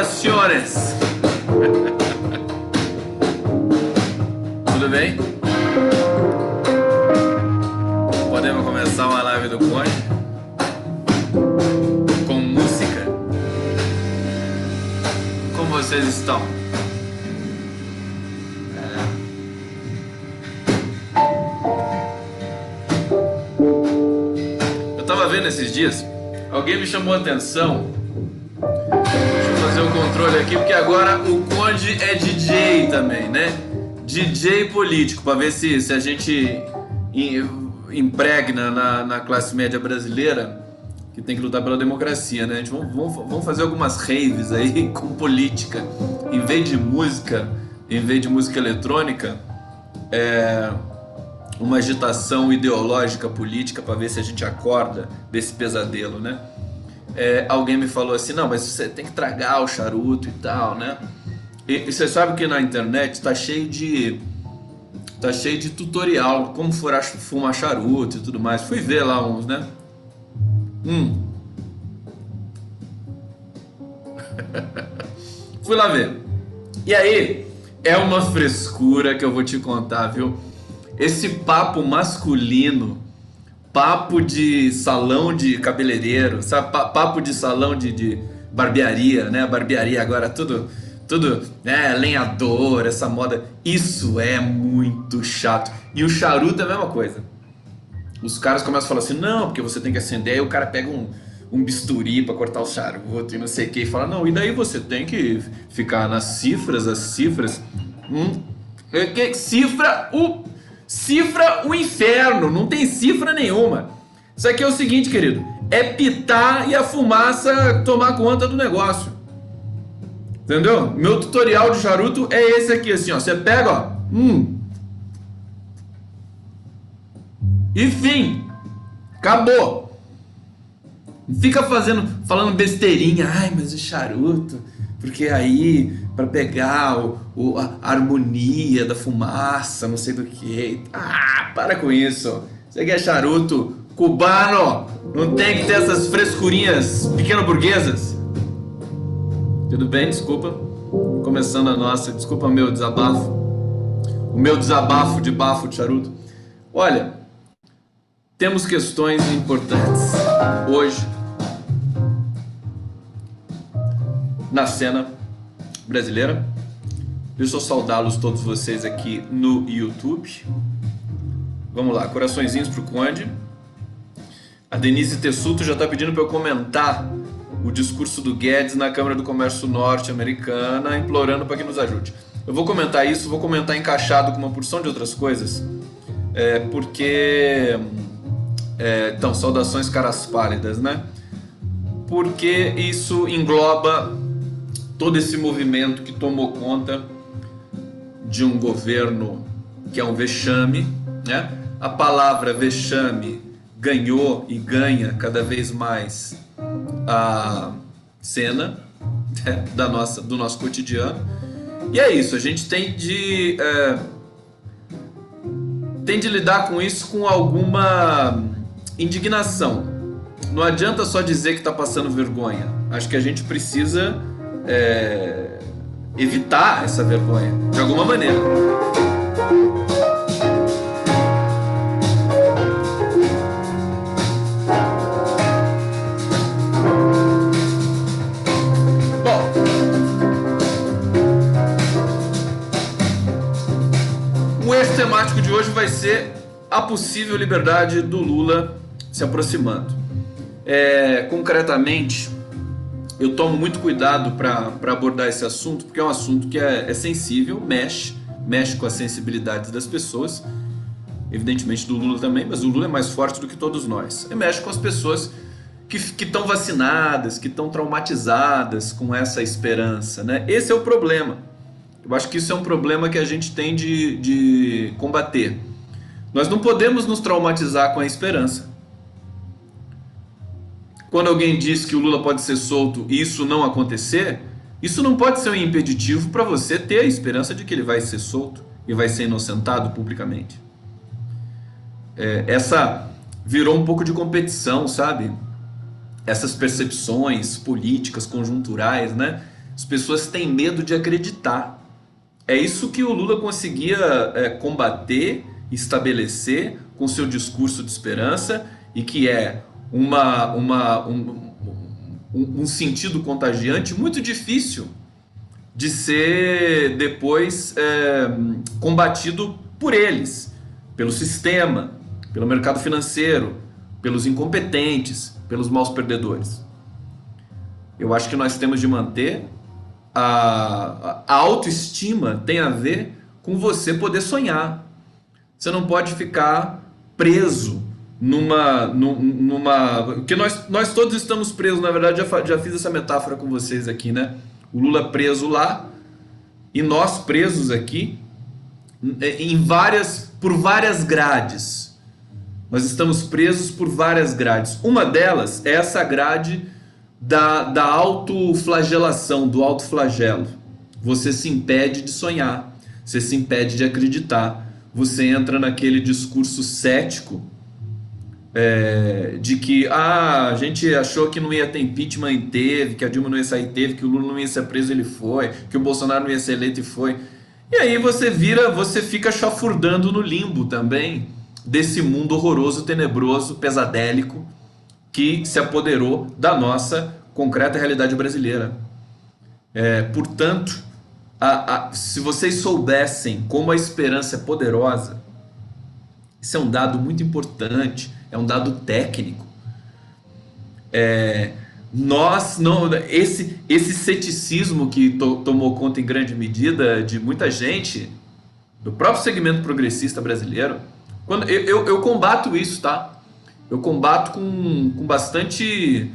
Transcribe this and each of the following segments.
Salutações! Tudo bem? Podemos começar uma live do Conde? Com música? Como vocês estão? Eu tava vendo esses dias, alguém me chamou a atenção. Deixa eu fazer o controle aqui, porque agora o Conde é DJ também, né? DJ político, para ver se a gente impregna na classe média brasileira, que tem que lutar pela democracia, né? A gente vamos fazer algumas raves aí com política. Em vez de música eletrônica, uma agitação ideológica política, para ver se a gente acorda desse pesadelo, né? Alguém me falou assim, não, mas você tem que tragar o charuto e tal, né? E você sabe que na internet tá cheio de tutorial, como fumar charuto e tudo mais. Fui ver lá uns, né? Fui lá ver. E aí, é uma frescura que eu vou te contar, viu? Esse papo masculino, papo de salão de cabeleireiro, sabe? Papo de salão de barbearia, né? Barbearia agora tudo, né? Lenhador, essa moda. Isso é muito chato. E o charuto é a mesma coisa. Os caras começam a falar assim, não, porque você tem que acender. Aí o cara pega um bisturi pra cortar o charuto e não sei o que. E fala, não, e daí você tem que ficar nas cifras, as cifras. Cifra o inferno, não tem cifra nenhuma. Isso aqui é o seguinte, querido, é pitar e a fumaça tomar conta do negócio. Entendeu? Meu tutorial de charuto é esse aqui, assim, ó. Você pega, ó. E fim. Acabou. Não fica falando besteirinha. Ai, mas o charuto, porque aí, pra pegar a harmonia da fumaça, não sei do que. Ah, para com isso. Isso aqui é charuto cubano. Não tem que ter essas frescurinhas pequeno-burguesas. Tudo bem? Desculpa. Começando a nossa. Desculpa o meu desabafo. O meu desabafo de bafo de charuto. Olha, temos questões importantes hoje na cena brasileira. Deixa eu saudá-los todos vocês aqui no YouTube. Vamos lá, coraçõezinhos pro Conde. A Denise Tessuto já está pedindo para eu comentar o discurso do Guedes na Câmara do Comércio Norte-Americana, implorando para que nos ajude. Eu vou comentar isso, vou comentar encaixado com uma porção de outras coisas, porque... então, saudações caras pálidas, né? Porque isso engloba todo esse movimento que tomou conta de um governo que é um vexame, né? A palavra vexame ganhou e ganha cada vez mais a cena, né, do nosso cotidiano. E é isso, a gente tem de lidar com isso com alguma indignação. Não adianta só dizer que está passando vergonha. Acho que a gente precisa evitar essa vergonha de alguma maneira. Bom, o eixo temático de hoje vai ser a possível liberdade do Lula se aproximando. Concretamente, eu tomo muito cuidado para abordar esse assunto, porque é um assunto que é sensível, mexe com as sensibilidades das pessoas, evidentemente do Lula também, mas o Lula é mais forte do que todos nós. E mexe com as pessoas que estão vacinadas, que estão traumatizadas com essa esperança, né? Esse é o problema. Eu acho que isso é um problema que a gente tem de combater. Nós não podemos nos traumatizar com a esperança. Quando alguém diz que o Lula pode ser solto e isso não acontecer, isso não pode ser um impeditivo para você ter a esperança de que ele vai ser solto e vai ser inocentado publicamente. Essa virou um pouco de competição, sabe? Essas percepções políticas, conjunturais, né? As pessoas têm medo de acreditar. É isso que o Lula conseguia combater, estabelecer com seu discurso de esperança, e que é um sentido contagiante muito difícil de ser depois combatido por eles, pelo sistema, pelo mercado financeiro, pelos incompetentes, pelos maus perdedores. Eu acho que nós temos de manter a autoestima. Tem a ver com você poder sonhar. Você não pode ficar preso numa que nós todos estamos presos, na verdade. Já fiz essa metáfora com vocês aqui, né? O Lula preso lá e nós presos aqui por várias grades. Nós estamos presos por várias grades. Uma delas é essa grade da autoflagelação, do autoflagelo. Você se impede de sonhar, você se impede de acreditar, você entra naquele discurso cético de que a gente achou que não ia ter impeachment e teve, que a Dilma não ia sair, teve, que o Lula não ia ser preso, ele foi, que o Bolsonaro não ia ser eleito e foi. E aí você fica chafurdando no limbo também desse mundo horroroso, tenebroso, pesadélico, que se apoderou da nossa concreta realidade brasileira. Portanto, se vocês soubessem como a esperança é poderosa, isso é um dado muito importante, é um dado técnico. Esse ceticismo que tomou conta em grande medida de muita gente, do próprio segmento progressista brasileiro, quando eu combato isso, tá? Eu combato com bastante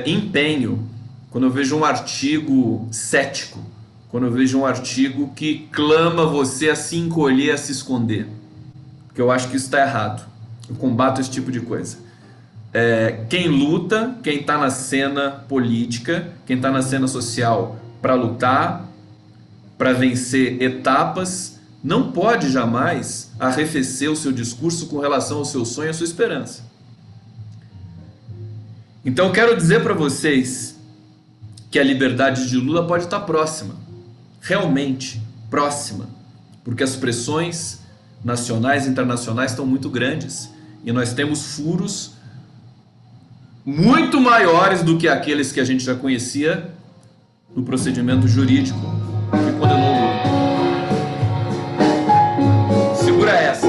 empenho quando eu vejo um artigo cético, quando eu vejo um artigo que clama você a se encolher, a se esconder, porque eu acho que isso está errado. Eu combato esse tipo de coisa. Quem luta, quem está na cena política, quem está na cena social para lutar, para vencer etapas, não pode jamais arrefecer o seu discurso com relação ao seu sonho, à sua esperança. Então eu quero dizer para vocês que a liberdade de Lula pode estar próxima, realmente próxima, porque as pressões nacionais e internacionais estão muito grandes e nós temos furos muito maiores do que aqueles que a gente já conhecia no procedimento jurídico que condenou o Lula. Segura essa.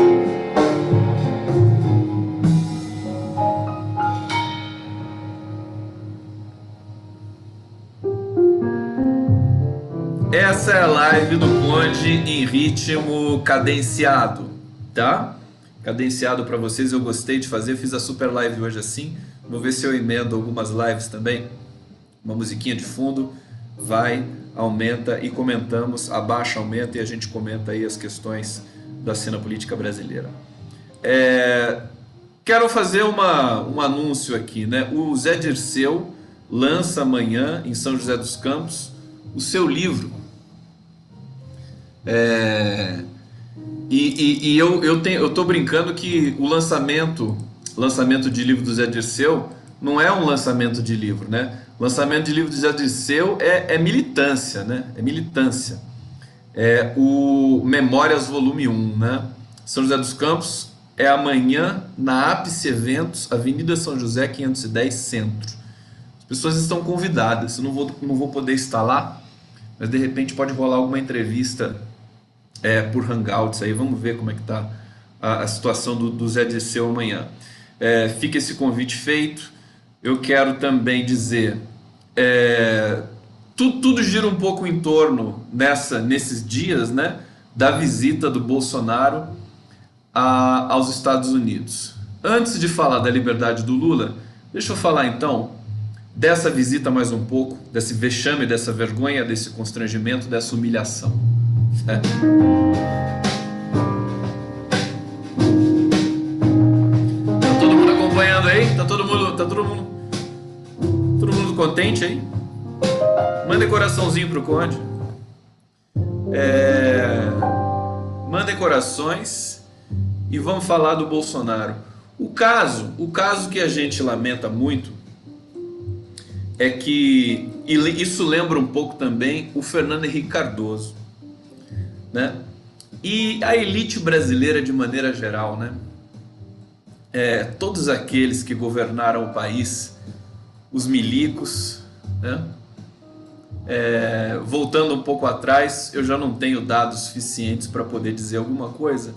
Essa é a live do Conde em ritmo cadenciado, tá? Cadenciado para vocês, eu gostei de fazer, fiz a super live hoje assim. Vou ver se eu emendo algumas lives também. Uma musiquinha de fundo, vai, aumenta e comentamos, abaixa, aumenta e a gente comenta aí as questões da cena política brasileira. Quero fazer um anúncio aqui, né? O Zé Dirceu lança amanhã em São José dos Campos o seu livro. Eu tô brincando que o lançamento de livro do Zé Dirceu não é um lançamento de livro, né? O lançamento de livro do Zé Dirceu é militância, né? É militância. É o Memórias Volume 1, né? São José dos Campos é amanhã na Ápice Eventos, Avenida São José 510 Centro. As pessoas estão convidadas. Eu não vou poder estar lá, mas de repente pode rolar alguma entrevista por Hangouts aí. Vamos ver como é que tá a situação do Zé Dirceu amanhã. Fica esse convite feito. Eu quero também dizer, tudo gira um pouco em torno nesses dias, né, da visita do Bolsonaro aos Estados Unidos. Antes de falar da liberdade do Lula, deixa eu falar então dessa visita mais um pouco, desse vexame, dessa vergonha, desse constrangimento, dessa humilhação. Tá todo mundo acompanhando aí? Tá todo mundo contente aí? Mandem coraçãozinho pro Conde. Mandem corações e vamos falar do Bolsonaro. O caso que a gente lamenta muito, é que isso lembra um pouco também o Fernando Henrique Cardoso, né? E a elite brasileira de maneira geral, né? Todos aqueles que governaram o país, os milicos, né? Voltando um pouco atrás, eu já não tenho dados suficientes para poder dizer alguma coisa,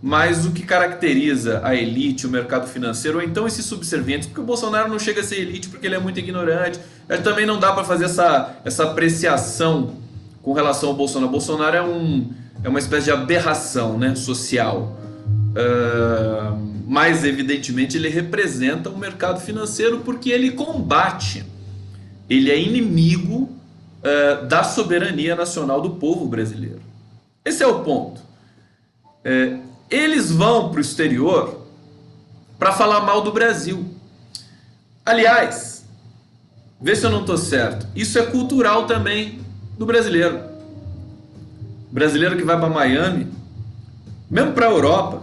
mas o que caracteriza a elite, o mercado financeiro, ou então esses subservientes, porque o Bolsonaro não chega a ser elite porque ele é muito ignorante, também não dá para fazer essa apreciação com relação ao Bolsonaro. O Bolsonaro é uma espécie de aberração, né, social, mas evidentemente ele representa o mercado financeiro porque ele combate, ele é inimigo da soberania nacional do povo brasileiro. Esse é o ponto. Eles vão para o exterior para falar mal do Brasil. Aliás, vê se eu não estou certo, isso é cultural também do brasileiro. Brasileiro que vai para Miami, mesmo para a Europa,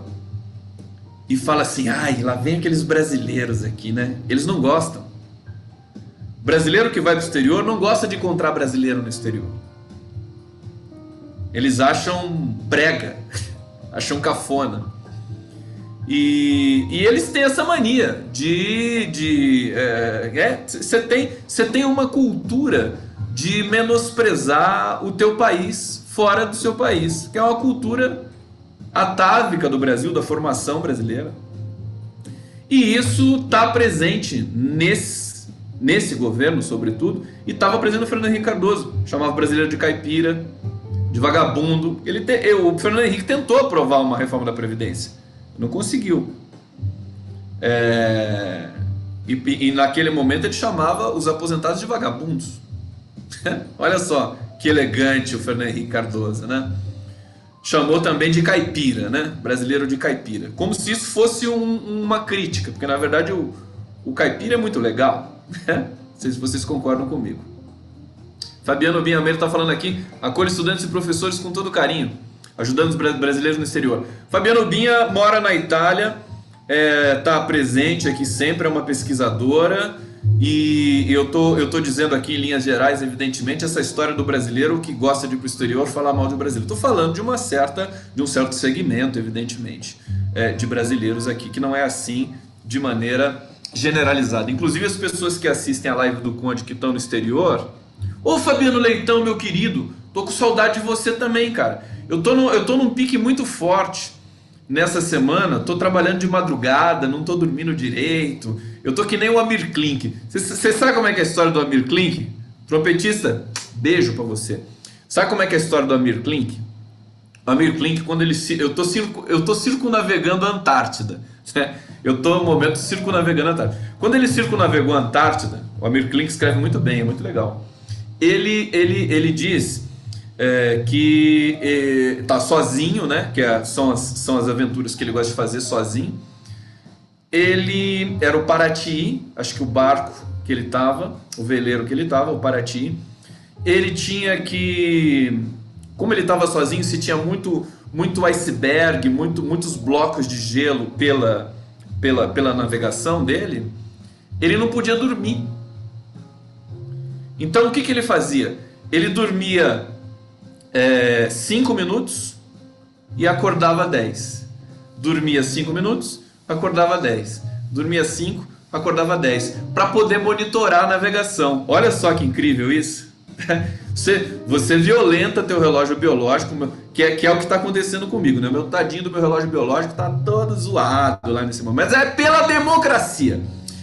e fala assim, ai, lá vem aqueles brasileiros aqui, né? Eles não gostam. Brasileiro que vai para o exterior não gosta de encontrar brasileiro no exterior. Eles acham brega, acham cafona. E eles têm essa mania você tem uma cultura de menosprezar o teu país fora do seu país, que é uma cultura atávica do Brasil, da formação brasileira. E isso está presente nesse governo, sobretudo, e estava presente no Fernando Henrique Cardoso. Chamava o brasileiro de caipira, de vagabundo. O Fernando Henrique tentou aprovar uma reforma da Previdência, não conseguiu. E naquele momento ele chamava os aposentados de vagabundos. Olha só que elegante o Fernando Henrique Cardoso, né? Chamou também de caipira, né? Brasileiro de caipira. Como se isso fosse uma crítica, porque na verdade o caipira é muito legal. Não sei se vocês concordam comigo. Fabiano Binhameiro está falando aqui, acolhe estudantes e professores com todo carinho, ajudando os brasileiros no exterior. Fabiano Binha mora na Itália, está presente aqui sempre, é uma pesquisadora, e eu tô dizendo aqui em linhas gerais, evidentemente, essa história do brasileiro que gosta de ir para o exterior falar mal do Brasil. Estou falando de um certo segmento, evidentemente, de brasileiros aqui, que não é assim de maneira generalizada. Inclusive as pessoas que assistem a live do Conde que estão no exterior... Ô Fabiano Leitão, meu querido, tô com saudade de você também, cara. Eu tô num pique muito forte nessa semana, tô trabalhando de madrugada, não tô dormindo direito. Eu tô que nem o Amir Klink. Você sabe como é que é a história do Amir Klink? Trompetista, beijo pra você. Sabe como é que é a história do Amir Klink? O Amir Klink, quando eu tô circunnavegando a Antártida. Eu tô no momento circunnavegando a Antártida. Quando ele circunnavegou a Antártida, o Amir Klink escreve muito bem, é muito legal. Ele diz que tá sozinho, né? Que são as aventuras que ele gosta de fazer sozinho. Ele era o Paraty, acho que o barco que ele estava, o veleiro que ele estava, o Paraty. Ele tinha que, como ele estava sozinho, se tinha muito iceberg, muitos blocos de gelo pela navegação dele, ele não podia dormir. Então o que ele fazia? Ele dormia 5 minutos e acordava 10. Dormia 5 minutos, acordava 10. Dormia 5, acordava 10. Para poder monitorar a navegação. Olha só que incrível isso. Você violenta teu relógio biológico, que é o que está acontecendo comigo, né? Meu tadinho do meu relógio biológico está todo zoado lá nesse momento. Mas é pela democracia.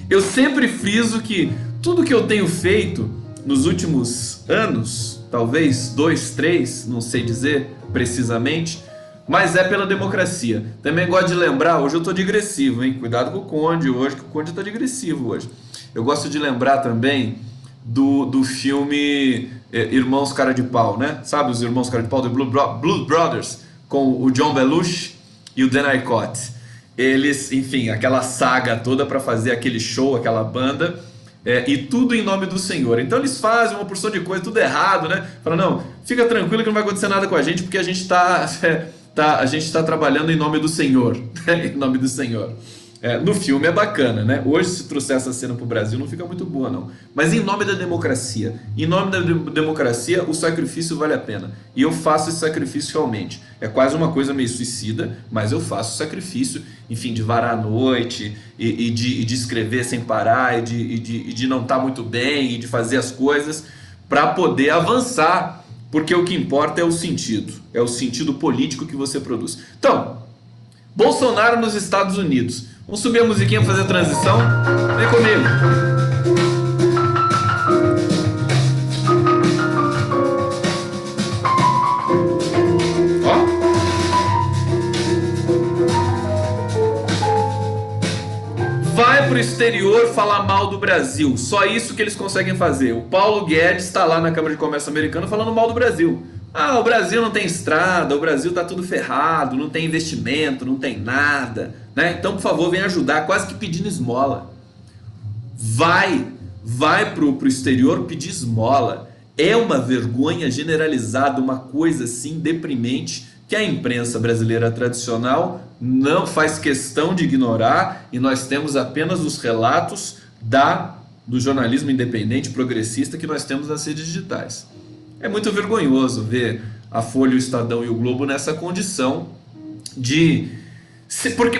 Eu sempre friso que tudo que eu tenho feito nos últimos anos, talvez 2, 3, não sei dizer precisamente, mas é pela democracia. Também gosto de lembrar, hoje eu tô digressivo, hein? Cuidado com o Conde hoje, que o Conde tá digressivo hoje. Eu gosto de lembrar também do filme Irmãos Cara de Pau, né? Sabe os Irmãos Cara de Pau, do Blues Brothers, com o John Belushi e o Dan Aykroyd. Eles, enfim, aquela saga toda para fazer aquele show, aquela banda... e tudo em nome do Senhor. Então eles fazem uma porção de coisa, tudo errado, né? Falam, não, fica tranquilo que não vai acontecer nada com a gente, porque a gente está trabalhando em nome do Senhor. Em nome do Senhor. No filme é bacana, né? Hoje, se trouxer essa cena pro Brasil, não fica muito boa, não. Mas em nome da democracia, em nome da democracia, o sacrifício vale a pena. E eu faço esse sacrifício realmente. É quase uma coisa meio suicida, mas eu faço o sacrifício, enfim, de varar a noite, e de escrever sem parar, e de não estar muito bem, e de fazer as coisas para poder avançar. Porque o que importa é o sentido político que você produz. Então, Bolsonaro nos Estados Unidos. Vamos subir a musiquinha pra fazer a transição? Vem comigo. Ó. Vai pro exterior falar mal do Brasil. Só isso que eles conseguem fazer. O Paulo Guedes está lá na Câmara de Comércio Americana falando mal do Brasil. Ah, o Brasil não tem estrada, o Brasil tá tudo ferrado, não tem investimento, não tem nada, né? Então, por favor, vem ajudar, quase que pedindo esmola. Vai pro exterior pedir esmola. É uma vergonha generalizada, uma coisa assim deprimente que a imprensa brasileira tradicional não faz questão de ignorar, e nós temos apenas os relatos do jornalismo independente progressista que nós temos nas redes digitais. É muito vergonhoso ver a Folha, o Estadão e o Globo nessa condição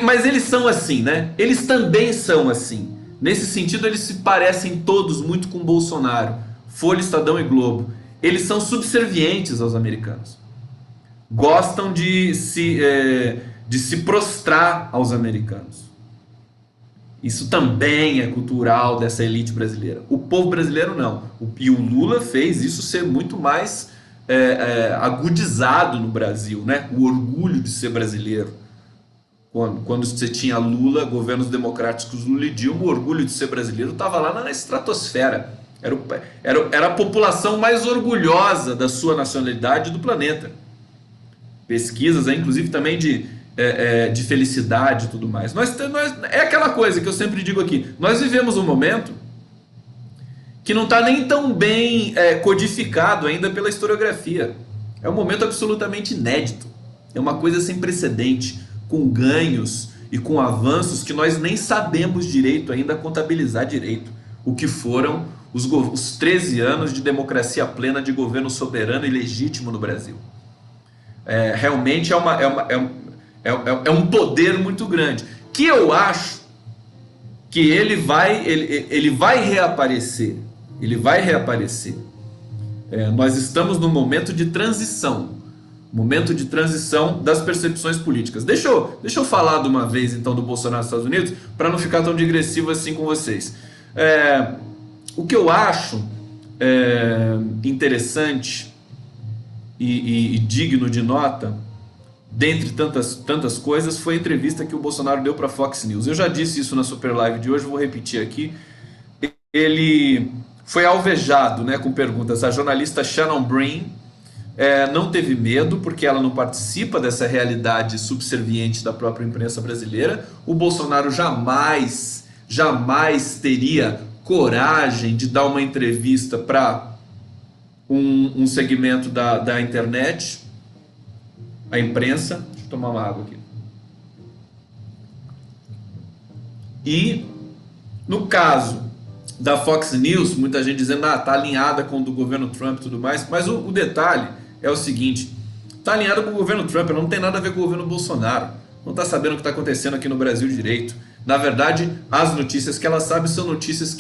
mas eles são assim, né? Eles também são assim. Nesse sentido, eles se parecem todos muito com Bolsonaro. Folha, Estadão e Globo. Eles são subservientes aos americanos. Gostam de se prostrar aos americanos. Isso também é cultural dessa elite brasileira. O povo brasileiro não. E o Lula fez isso ser muito mais agudizado no Brasil, né? O orgulho de ser brasileiro. Quando você tinha Lula, governos democráticos Lula e Dilma, o orgulho de ser brasileiro estava lá na estratosfera. Era a população mais orgulhosa da sua nacionalidade do planeta. Pesquisas, inclusive também de felicidade e tudo mais. É aquela coisa que eu sempre digo aqui. Nós vivemos um momento que não está nem tão bem codificado ainda pela historiografia. É um momento absolutamente inédito. É uma coisa sem precedente, com ganhos e com avanços que nós nem sabemos direito ainda contabilizar direito. O que foram os 13 anos de democracia plena, de governo soberano e legítimo no Brasil. Realmente é um poder muito grande, que eu acho que ele vai reaparecer. Ele vai reaparecer. Nós estamos num momento de transição das percepções políticas. Deixa eu falar de uma vez então do Bolsonaro nos Estados Unidos, para não ficar tão digressivo assim com vocês. O que eu acho interessante e digno de nota, dentre tantas coisas, foi a entrevista que o Bolsonaro deu para a Fox News. Eu já disse isso na Super Live de hoje, vou repetir aqui. Ele foi alvejado, né, com perguntas. A jornalista Shannon Breen não teve medo, porque ela não participa dessa realidade subserviente da própria imprensa brasileira. O Bolsonaro jamais teria coragem de dar uma entrevista para um segmento da internet, a imprensa. Deixa eu tomar uma água aqui. E no caso da Fox News, muita gente dizendo tá alinhada com o do governo Trump e tudo mais, mas o detalhe é o seguinte: tá alinhada com o governo Trump, não tem nada a ver com o governo Bolsonaro, não tá sabendo o que está acontecendo aqui no Brasil direito. Na verdade, as notícias que ela sabe são notícias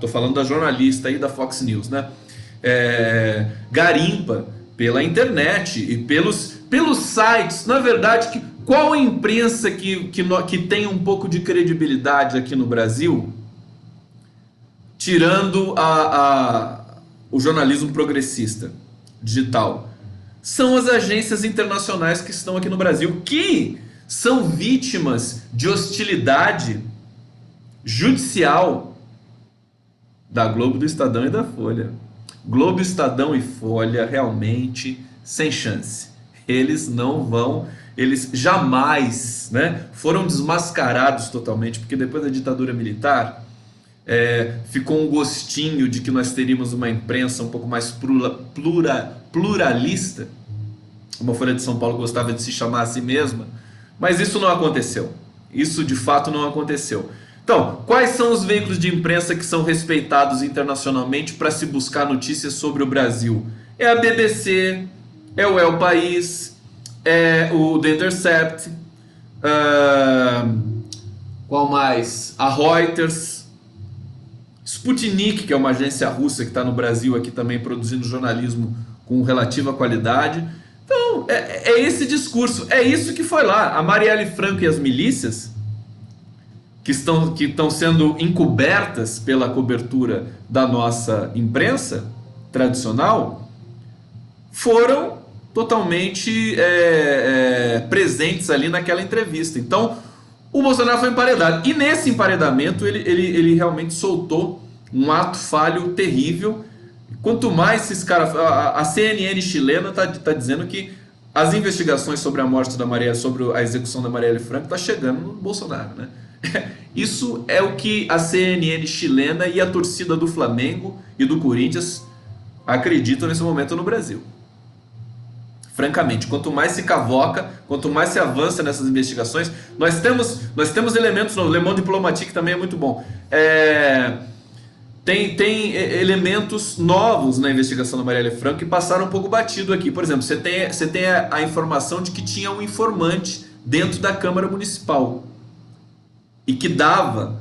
tô falando da jornalista aí da Fox News, né? Garimpa pela internet e pelos sites. Na verdade, qual a imprensa que tem um pouco de credibilidade aqui no Brasil, tirando o jornalismo progressista digital? São as agências internacionais que estão aqui no Brasil, que são vítimas de hostilidade judicial da Globo, do Estadão e da Folha. Globo, Estadão e Folha realmente sem chance. Eles jamais, né, foram desmascarados totalmente, porque depois da ditadura militar ficou um gostinho de que nós teríamos uma imprensa um pouco mais pluralista, como a Folha de São Paulo gostava de se chamar a si mesma, mas isso não aconteceu. Isso de fato não aconteceu. Então, quais são os veículos de imprensa que são respeitados internacionalmente para se buscar notícias sobre o Brasil? É a BBC, é o El País, é o The Intercept, qual mais? A Reuters, Sputnik, que é uma agência russa que está no Brasil aqui também produzindo jornalismo com relativa qualidade. Então, é esse discurso, é isso que foi lá. A Marielle Franco e as milícias, que estão sendo encobertas pela cobertura da nossa imprensa tradicional, foram totalmente presentes ali naquela entrevista. Então, o Bolsonaro foi emparedado. E nesse emparedamento, ele realmente soltou um ato falho terrível. Quanto mais esses caras... A CNN chilena está dizendo que as investigações sobre a morte da Marielle, sobre a execução da Marielle Franco, está chegando no Bolsonaro, né? Isso é o que a CNN chilena e a torcida do Flamengo e do Corinthians acreditam nesse momento no Brasil. Francamente, quanto mais se cavoca, quanto mais se avança nessas investigações, nós temos elementos novos. Le Monde Diplomatique também é muito bom. Tem elementos novos na investigação da Marielle Franco que passaram um pouco batido aqui. Por exemplo, você tem a informação de que tinha um informante dentro da Câmara Municipal e que dava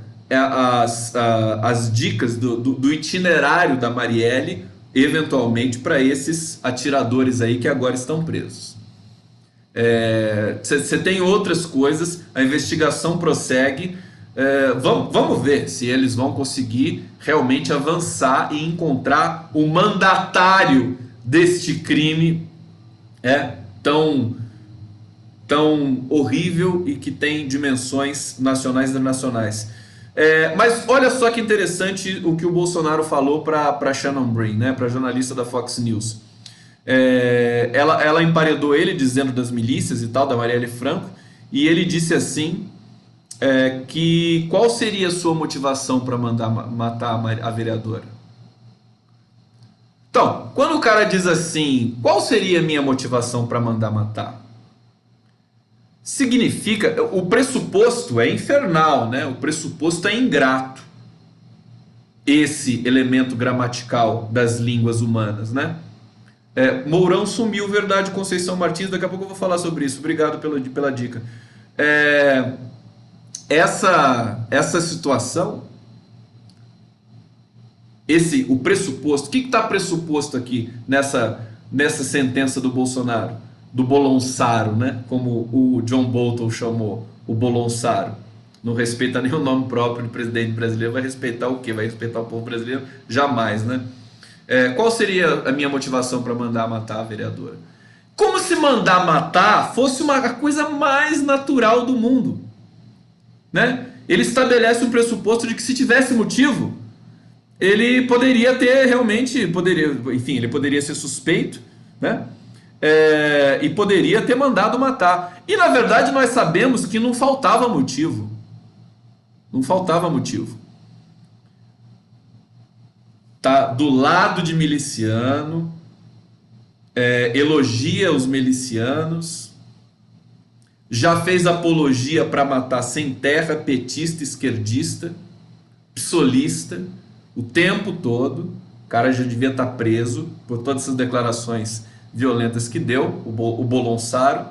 as dicas do itinerário da Marielle, eventualmente, para esses atiradores aí que agora estão presos. Você tem outras coisas, a investigação prossegue. Vamos ver se eles vão conseguir realmente avançar e encontrar o mandatário deste crime tão horrível e que tem dimensões nacionais e internacionais. Mas olha só que interessante o que o Bolsonaro falou para Shannon Bream, né, para a jornalista da Fox News. Ela emparedou ele dizendo das milícias e tal, da Marielle Franco, e ele disse assim, que qual seria a sua motivação para mandar matar a vereadora? Então, quando o cara diz assim, qual seria a minha motivação para mandar matar? Significa, o pressuposto é infernal, né? O pressuposto é ingrato. Esse elemento gramatical das línguas humanas, né? Mourão sumiu, verdade, Conceição Martins, daqui a pouco eu vou falar sobre isso, obrigado pela dica. Essa situação, o pressuposto, o que está pressuposto aqui nessa sentença do Bolsonaro? Do Bolonsaro, né? Como o John Bolton chamou, o Bolonsaro. Não respeita nem o nome próprio do presidente brasileiro, vai respeitar o quê? Vai respeitar o povo brasileiro? Jamais, né? Qual seria a minha motivação para mandar matar a vereadora? Como se mandar matar fosse a coisa mais natural do mundo, né? Ele estabelece um pressuposto de que se tivesse motivo, ele poderia ter realmente, ele poderia ser suspeito, né? E poderia ter mandado matar. E na verdade nós sabemos que não faltava motivo. Não faltava motivo. Tá do lado de miliciano, elogia os milicianos, já fez apologia para matar sem terra, petista, esquerdista, psolista, o tempo todo. O cara já devia estar preso por todas essas declarações violentas que deu, o Bolonsaro.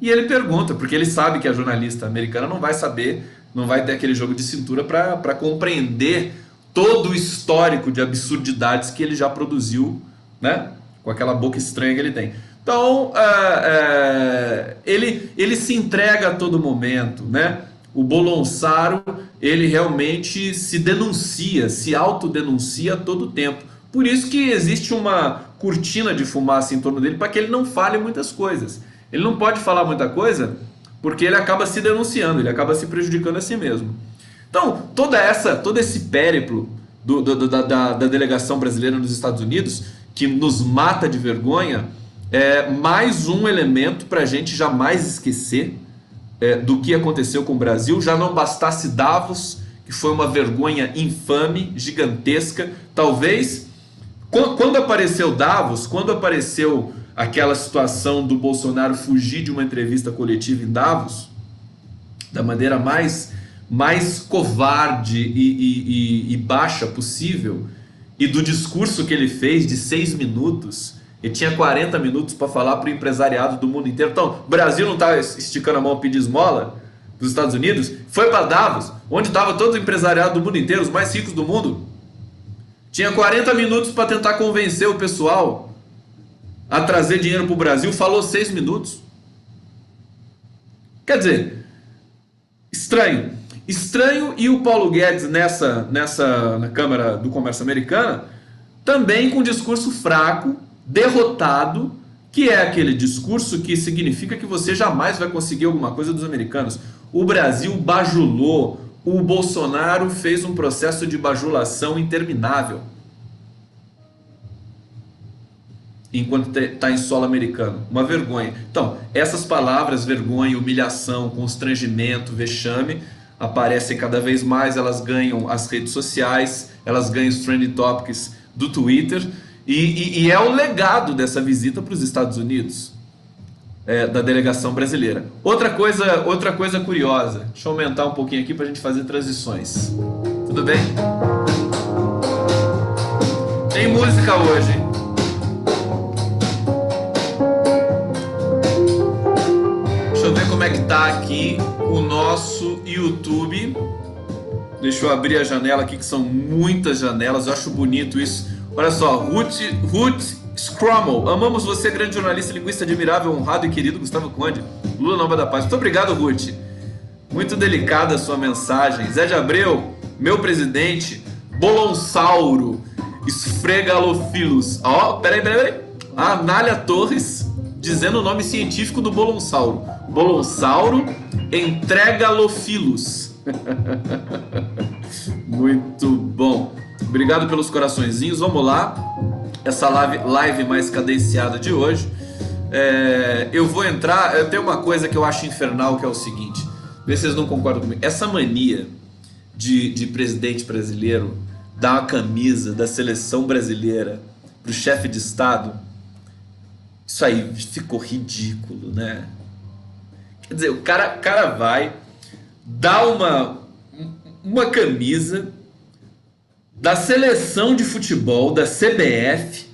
E ele pergunta, porque ele sabe que a jornalista americana não vai saber, não vai ter aquele jogo de cintura para compreender todo o histórico de absurdidades que ele já produziu, né? Com aquela boca estranha que ele tem. Então, ele se entrega a todo momento, né? O Bolonsaro, ele realmente se denuncia, se autodenuncia a todo tempo. Por isso que existe uma cortina de fumaça em torno dele, para que ele não fale muitas coisas. Ele não pode falar muita coisa porque ele acaba se denunciando, ele acaba se prejudicando a si mesmo. Então, todo esse périplo da delegação brasileira nos Estados Unidos, que nos mata de vergonha, é mais um elemento para a gente jamais esquecer do que aconteceu com o Brasil. Já não bastasse Davos, que foi uma vergonha infame, gigantesca. Talvez, quando apareceu Davos, quando apareceu aquela situação do Bolsonaro fugir de uma entrevista coletiva em Davos, da maneira mais covarde e baixa possível, e do discurso que ele fez de 6 minutos, ele tinha 40 minutos para falar para o empresariado do mundo inteiro. Então, o Brasil não está esticando a mão a pedir esmola dos Estados Unidos, foi para Davos, onde estava todo o empresariado do mundo inteiro, os mais ricos do mundo. Tinha 40 minutos para tentar convencer o pessoal a trazer dinheiro para o Brasil, falou 6 minutos. Quer dizer, estranho. Estranho, e o Paulo Guedes na Câmara do Comércio Americana, também com discurso fraco, derrotado, que é aquele discurso que significa que você jamais vai conseguir alguma coisa dos americanos. O Brasil bajulou, o Bolsonaro fez um processo de bajulação interminável enquanto está em solo americano. Uma vergonha. Então, essas palavras, vergonha, humilhação, constrangimento, vexame, aparecem cada vez mais, elas ganham as redes sociais, elas ganham os trending topics do Twitter, e é o legado dessa visita para os Estados Unidos, da delegação brasileira. Outra coisa curiosa, deixa eu aumentar um pouquinho aqui para a gente fazer transições. Tudo bem? Tem música hoje, hein? Deixa eu ver como é que tá aqui o nosso YouTube. Deixa eu abrir a janela aqui, que são muitas janelas, eu acho bonito isso. Olha só, Ruth Scrummel, amamos você, grande jornalista, linguista admirável, honrado e querido Gustavo Conde, Lula Nova da Paz. Muito obrigado, Ruth. Muito delicada a sua mensagem. Zé de Abreu, meu presidente, Bolonsauro, Esfregalophilus. Ó, peraí. A Anália Torres dizendo o nome científico do Bolonsauro. Bolonsauro Entregalophilus. Muito bom. Obrigado pelos coraçõezinhos. Vamos lá. Essa live mais cadenciada de hoje. Eu vou entrar. Eu tenho uma coisa que eu acho infernal, que é o seguinte. Vê se vocês não concordam comigo. Essa mania de presidente brasileiro dar uma camisa da seleção brasileira pro chefe de Estado. Isso aí ficou ridículo, né? Quer dizer, o cara vai dar uma camisa da seleção de futebol, da CBF,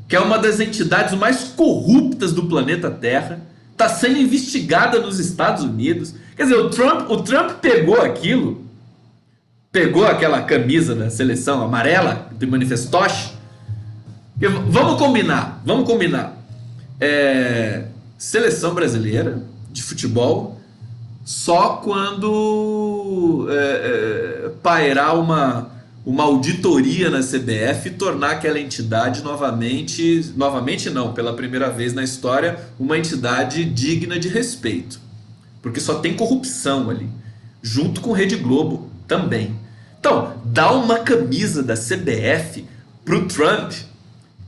que é uma das entidades mais corruptas do planeta Terra, está sendo investigada nos Estados Unidos. Quer dizer, o Trump pegou aquela camisa da seleção amarela, do manifestoche. Vamos combinar. Seleção brasileira de futebol só quando pairar uma auditoria na CBF e tornar aquela entidade novamente não, pela primeira vez na história, uma entidade digna de respeito. Porque só tem corrupção ali, junto com Rede Globo também. Então, dar uma camisa da CBF pro Trump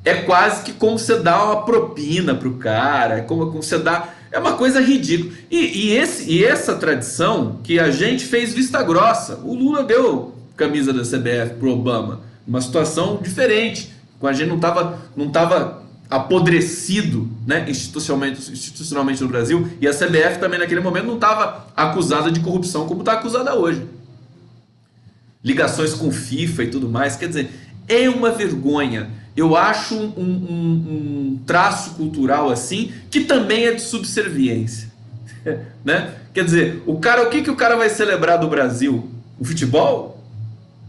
é quase que como você dá uma propina pro cara, é como você dá... É uma coisa ridícula. E essa tradição que a gente fez vista grossa. O Lula deu camisa da CBF pro Obama. Uma situação diferente. A gente não tava apodrecido, né, institucionalmente no Brasil. E a CBF também naquele momento não estava acusada de corrupção como está acusada hoje. Ligações com FIFA e tudo mais. Quer dizer, é uma vergonha. Eu acho um traço cultural assim, que também é de subserviência. Né? Quer dizer, o que o cara vai celebrar do Brasil? O futebol?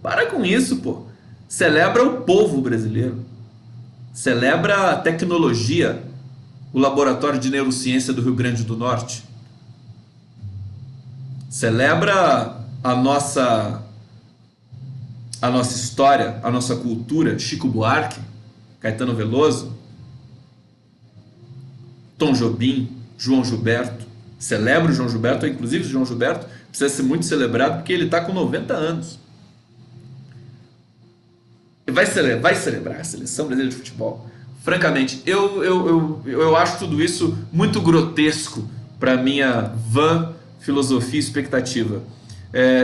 Para com isso, pô. Celebra o povo brasileiro. Celebra a tecnologia, o Laboratório de Neurociência do Rio Grande do Norte. Celebra a nossa história, a nossa cultura, Chico Buarque, Caetano Veloso, Tom Jobim, João Gilberto. Celebra o João Gilberto, inclusive o João Gilberto precisa ser muito celebrado porque ele está com 90 anos. Vai celebrar a seleção brasileira de futebol. Francamente, eu acho tudo isso muito grotesco para minha vã filosofia e expectativa.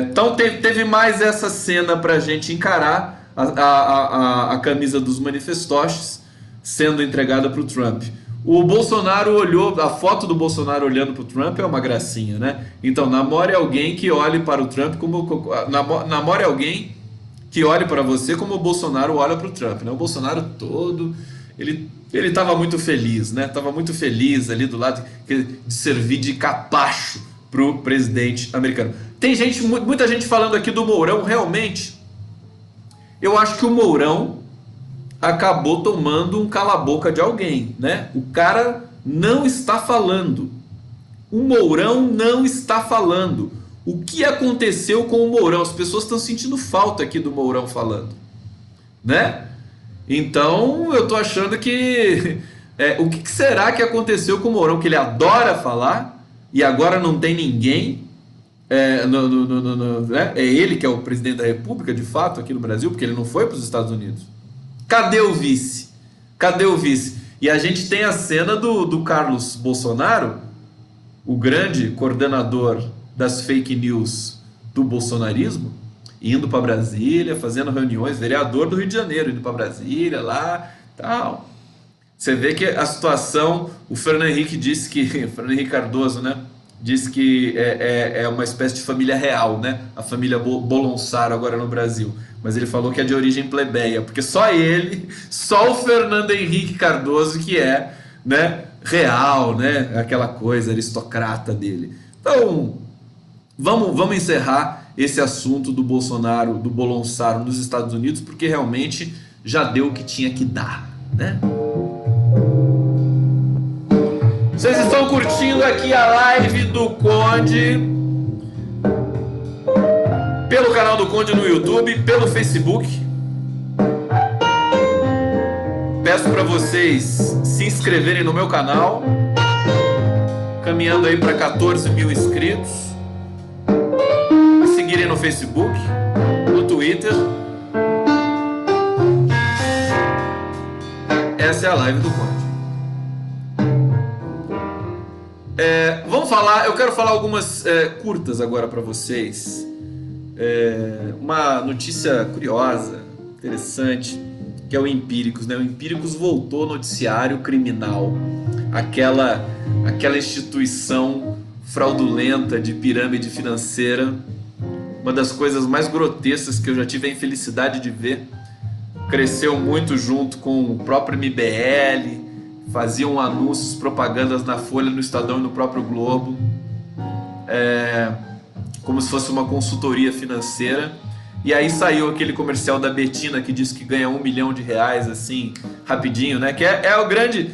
Então teve mais essa cena para a gente encarar a camisa dos manifestoches sendo entregada para o Trump. O Bolsonaro olhou, a foto do Bolsonaro olhando para o Trump é uma gracinha, né? Então, namore alguém que olhe para o Trump como. Namore alguém que olhe para você como o Bolsonaro olha para o Trump, né? O Bolsonaro todo. Ele estava muito feliz, né? Estava muito feliz ali do lado de servir de capacho para o presidente americano. Tem gente, muita gente falando aqui do Mourão, realmente. Eu acho que o Mourão acabou tomando um cala-boca de alguém, né? O cara não está falando. O Mourão não está falando. O que aconteceu com o Mourão? As pessoas estão sentindo falta aqui do Mourão falando, né? Então eu tô achando que o que será que aconteceu com o Mourão? Que ele adora falar e agora não tem ninguém. Né? É ele que é o presidente da República de fato aqui no Brasil, porque ele não foi para os Estados Unidos. Cadê o vice? Cadê o vice? E a gente tem a cena do Carlos Bolsonaro, o grande coordenador das fake news do bolsonarismo, indo para Brasília, fazendo reuniões, vereador do Rio de Janeiro, indo para Brasília, lá, tal. Você vê que a situação, o Fernando Henrique disse que, Fernando Henrique Cardoso, né, disse que é uma espécie de família real, né, a família Bolonsaro agora no Brasil. Mas ele falou que é de origem plebeia, porque só ele, só o Fernando Henrique Cardoso que é, né, real, né, aquela coisa aristocrata dele. Então, vamos encerrar esse assunto do Bolsonaro, do Bolonsaro nos Estados Unidos, porque realmente já deu o que tinha que dar, né? Vocês estão curtindo aqui a live do Conde pelo canal do Conde no YouTube, pelo Facebook. Peço para vocês se inscreverem no meu canal, caminhando aí para 14 mil inscritos. Seguirem no Facebook, no Twitter. Essa é a live do Conde. Vamos falar, eu quero falar algumas curtas agora para vocês. Uma notícia curiosa, interessante, que é o Empíricos, né? O Empíricos voltou ao noticiário criminal, aquela instituição fraudulenta de pirâmide financeira, uma das coisas mais grotescas que eu já tive a infelicidade de ver. Cresceu muito junto com o próprio MBL, faziam anúncios, propagandas na Folha, no Estadão e no próprio Globo, como se fosse uma consultoria financeira. E aí saiu aquele comercial da Betina que diz que ganha R$1 milhão assim, rapidinho, né? Que é a grande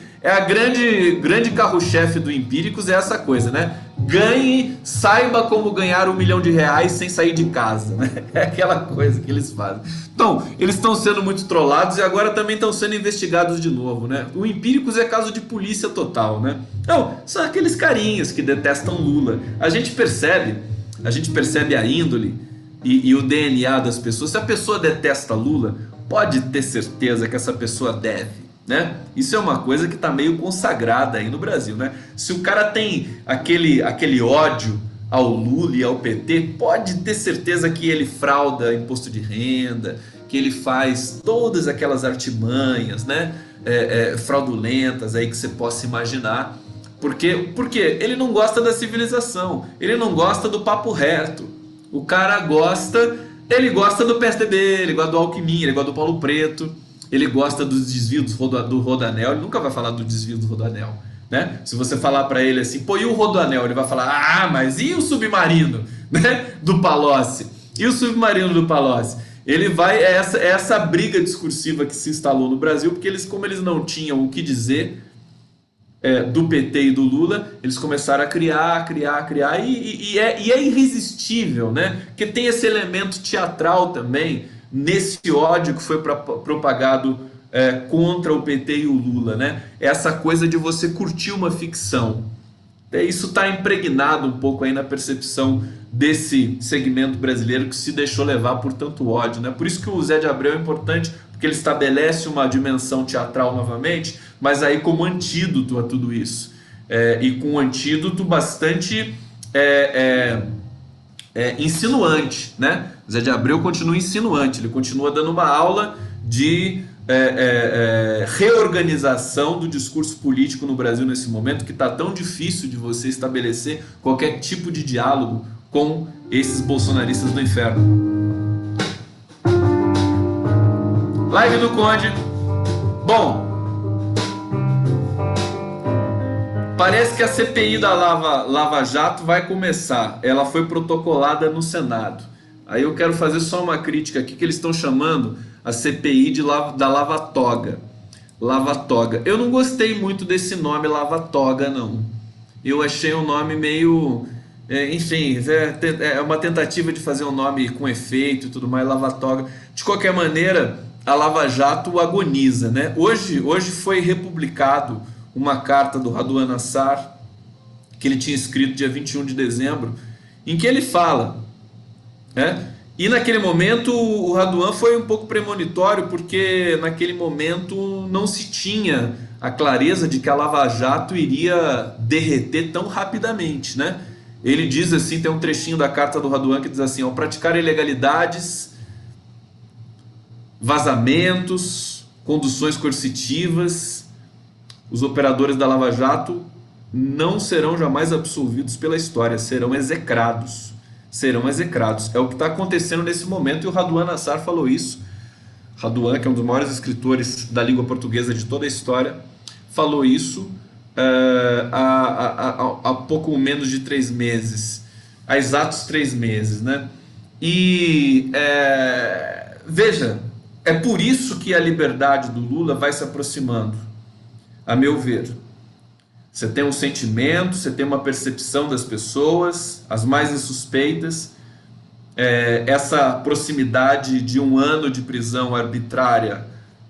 carro-chefe do Empíricos, é essa coisa, né? Ganhe, saiba como ganhar R$1 milhão sem sair de casa, né? É aquela coisa que eles fazem. Então, eles estão sendo muito trollados e agora também estão sendo investigados de novo, né? O Empíricos é caso de polícia total, né? Não, são aqueles carinhas que detestam Lula. A gente percebe a índole e o DNA das pessoas. Se a pessoa detesta Lula, pode ter certeza que essa pessoa deve, né? Isso é uma coisa que está meio consagrada aí no Brasil, né? Se o cara tem aquele ódio ao Lula e ao PT, pode ter certeza que ele frauda imposto de renda, que ele faz todas aquelas artimanhas, né? Fraudulentas aí que você possa imaginar. Porque ele não gosta da civilização, ele não gosta do papo reto. O cara gosta do PSDB, ele gosta do Alckmin, ele gosta do Paulo Preto, ele gosta dos desvios do Rodoanel. Ele nunca vai falar do desvio do Rodoanel, né? Se você falar pra ele assim, pô, e o Rodoanel? Ele vai falar, mas e o submarino, né? Do Palocci? E o submarino do Palocci? Ele vai, essa briga discursiva que se instalou no Brasil, porque como eles não tinham o que dizer do PT e do Lula, eles começaram a criar e é irresistível, né? Porque tem esse elemento teatral também nesse ódio que foi propagado contra o PT e o Lula, né? Essa coisa de você curtir uma ficção. Isso está impregnado um pouco aí na percepção desse segmento brasileiro que se deixou levar por tanto ódio, né? Por isso que o Zé de Abreu é importante, porque ele estabelece uma dimensão teatral novamente, mas aí como antídoto a tudo isso. E com um antídoto bastante insinuante, né? Zé de Abreu continua insinuante, ele continua dando uma aula de reorganização do discurso político no Brasil nesse momento, que está tão difícil de você estabelecer qualquer tipo de diálogo com esses bolsonaristas do inferno. Live do Conde. Bom, parece que a CPI da Lava Jato vai começar. Ela foi protocolada no Senado. Aí eu quero fazer só uma crítica aqui, que eles estão chamando a CPI da Lava Toga. Lava Toga. Eu não gostei muito desse nome Lava Toga, não. Eu achei um nome meio... enfim, é uma tentativa de fazer um nome com efeito e tudo mais, Lava Toga. De qualquer maneira, a Lava Jato agoniza, né? Hoje foi republicado uma carta do Raduan Nassar, que ele tinha escrito dia 21 de dezembro, em que ele fala, né? E naquele momento o Raduan foi um pouco premonitório, porque naquele momento não se tinha a clareza de que a Lava Jato iria derreter tão rapidamente, né? Ele diz assim, tem um trechinho da carta do Raduan que diz assim: ao praticar ilegalidades, vazamentos, conduções coercitivas, os operadores da Lava Jato não serão jamais absolvidos pela história, serão execrados. Serão execrados. É o que está acontecendo nesse momento, e o Raduan Nassar falou isso. Raduan, que é um dos maiores escritores da língua portuguesa de toda a história, falou isso há pouco menos de 3 meses, há exatos 3 meses, né? E veja, é por isso que a liberdade do Lula vai se aproximando, a meu ver. Você tem um sentimento, você tem uma percepção das pessoas, as mais insuspeitas. Essa proximidade de 1 ano de prisão arbitrária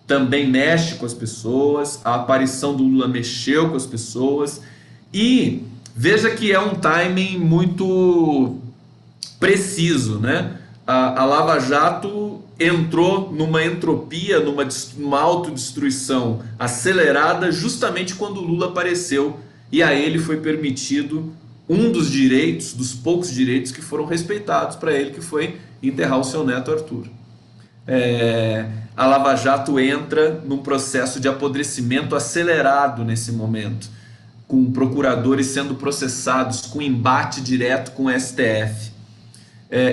também mexe com as pessoas. A aparição do Lula mexeu com as pessoas. E veja que é um timing muito preciso, né? A Lava Jato entrou numa entropia, numa autodestruição acelerada, justamente quando o Lula apareceu, e a ele foi permitido um dos direitos, dos poucos direitos que foram respeitados para ele, que foi enterrar o seu neto Arthur. A Lava Jato entra num processo de apodrecimento acelerado nesse momento, com procuradores sendo processados, com embate direto com o STF.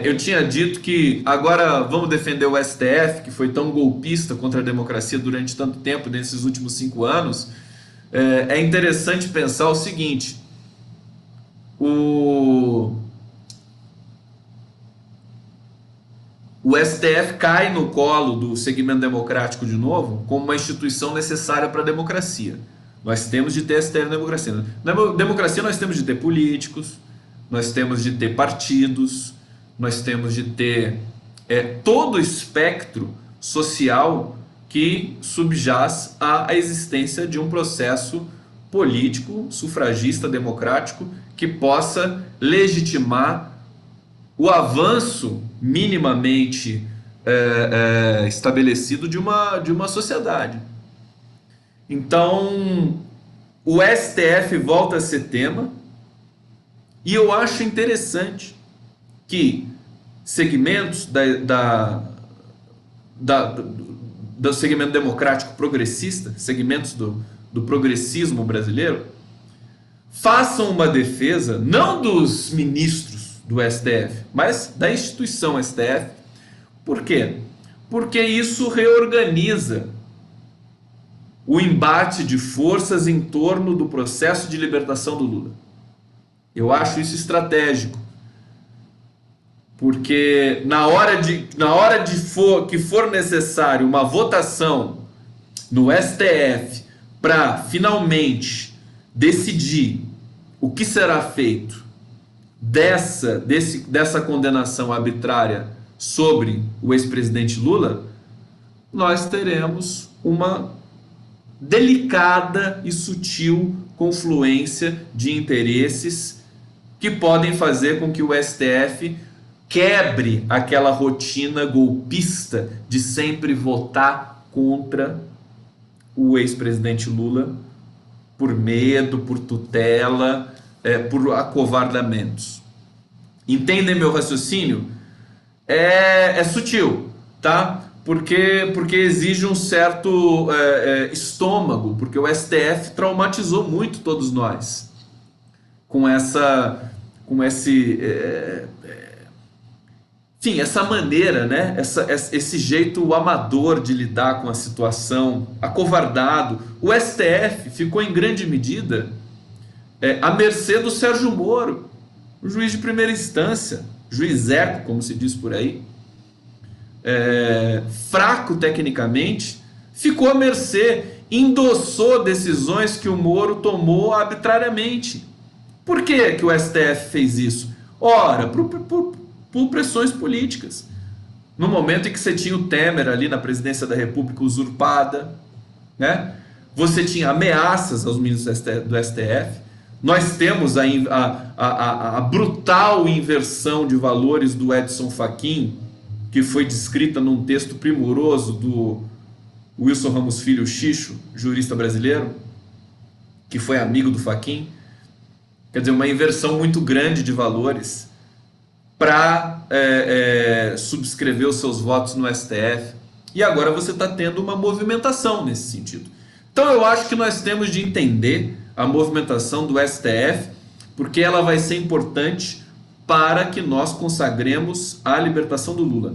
Eu tinha dito que agora vamos defender o STF, que foi tão golpista contra a democracia durante tanto tempo, nesses últimos 5 anos. É interessante pensar o seguinte: o STF cai no colo do segmento democrático de novo como uma instituição necessária para a democracia. Nós temos de ter STF na democracia. Na democracia nós temos de ter políticos, nós temos de ter partidos, nós temos de ter todo o espectro social que subjaz à existência de um processo político, sufragista, democrático, que possa legitimar o avanço minimamente estabelecido de uma sociedade. Então, o STF volta a ser tema, e eu acho interessante que segmentos do segmento democrático progressista, segmentos do progressismo brasileiro, façam uma defesa, não dos ministros do STF, mas da instituição STF. Por quê? Porque isso reorganiza o embate de forças em torno do processo de libertação do Lula. Eu acho isso estratégico. Porque na hora que for necessário uma votação no STF para finalmente decidir o que será feito dessa condenação arbitrária sobre o ex-presidente Lula, nós teremos uma delicada e sutil confluência de interesses que podem fazer com que o STF quebre aquela rotina golpista de sempre votar contra o ex-presidente Lula por medo, por tutela, por acovardamentos. Entendem meu raciocínio? É sutil, tá? porque exige um certo estômago, porque o STF traumatizou muito todos nós com essa maneira, né? Esse jeito amador de lidar com a situação, acovardado. O STF ficou em grande medida à mercê do Sérgio Moro, o juiz de primeira instância, juizeco, como se diz por aí, fraco tecnicamente, ficou à mercê, endossou decisões que o Moro tomou arbitrariamente. Por que que o STF fez isso? Ora, por pressões políticas. No momento em que você tinha o Temer ali na presidência da República usurpada, né? Você tinha ameaças aos ministros do STF. Nós temos a brutal inversão de valores do Edson Fachin, que foi descrita num texto primoroso do Wilson Ramos Filho Xixo, jurista brasileiro, que foi amigo do Fachin. Quer dizer, uma inversão muito grande de valores para subscrever os seus votos no STF. E agora você está tendo uma movimentação nesse sentido. Então eu acho que nós temos de entender a movimentação do STF, porque ela vai ser importante para que nós consagremos a libertação do Lula.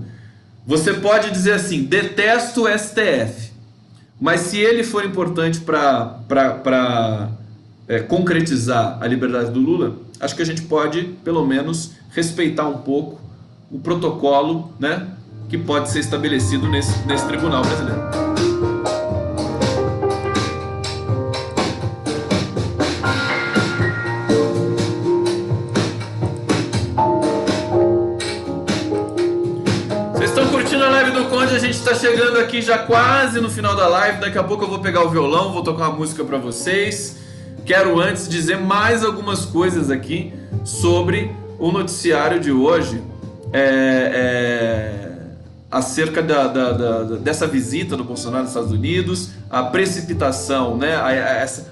Você pode dizer assim, detesto o STF, mas se ele for importante para concretizar a liberdade do Lula, acho que a gente pode, pelo menos, respeitar um pouco o protocolo, né, que pode ser estabelecido nesse tribunal brasileiro. Vocês estão curtindo a live do Conde? A gente está chegando aqui já quase no final da live. Daqui a pouco eu vou pegar o violão, vou tocar uma música para vocês. Quero antes dizer mais algumas coisas aqui sobre o noticiário de hoje, acerca dessa visita do Bolsonaro aos Estados Unidos, a precipitação, né,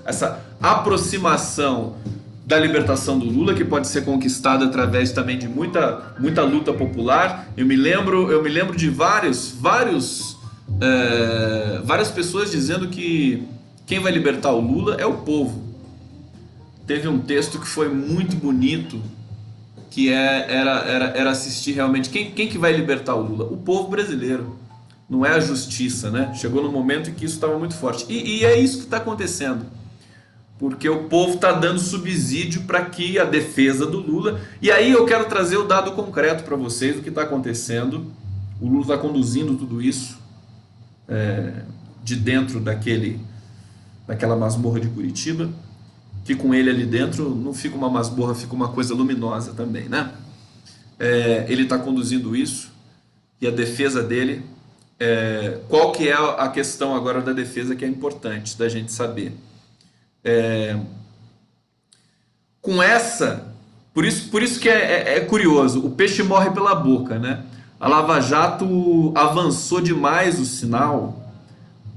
essa aproximação da libertação do Lula, que pode ser conquistada através também de muita luta popular. Eu me lembro de várias pessoas dizendo que quem vai libertar o Lula é o povo. Teve um texto que foi muito bonito, que era assistir realmente quem que vai libertar o Lula? O povo brasileiro, não é a justiça, né? Chegou no momento em que isso estava muito forte, e é isso que está acontecendo, porque o povo está dando subsídio para que a defesa do Lula, e aí eu quero trazer o dado concreto para vocês do que está acontecendo. O Lula está conduzindo tudo isso de dentro daquela masmorra de Curitiba, que com ele ali dentro não fica uma masmorra, fica uma coisa luminosa também, né? Ele está conduzindo isso, e a defesa dele, qual que é a questão agora da defesa que é importante da gente saber? Por isso que é curioso, o peixe morre pela boca, né? A Lava Jato avançou demais o sinal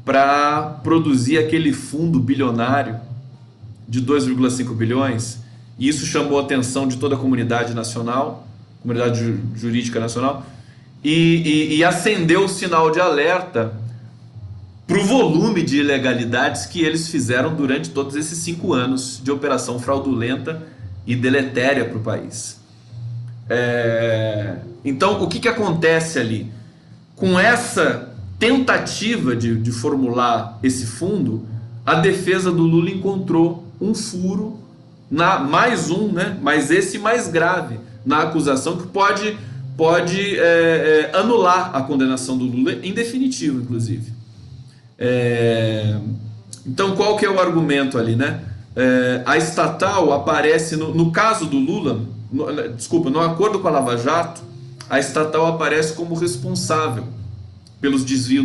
para produzir aquele fundo bilionário de 2,5 bilhões, e isso chamou a atenção de toda a comunidade nacional, comunidade jurídica nacional, e acendeu o sinal de alerta para o volume de ilegalidades que eles fizeram durante todos esses 5 anos de operação fraudulenta e deletéria para o país. Então, o que acontece ali? Com essa tentativa de formular esse fundo, a defesa do Lula encontrou um furo, mas esse mais grave, na acusação, que pode anular a condenação do Lula em definitivo, inclusive. Então, qual que é o argumento ali, né? A estatal aparece, no caso do Lula, no acordo com a Lava Jato, a estatal aparece como responsável pelos desvios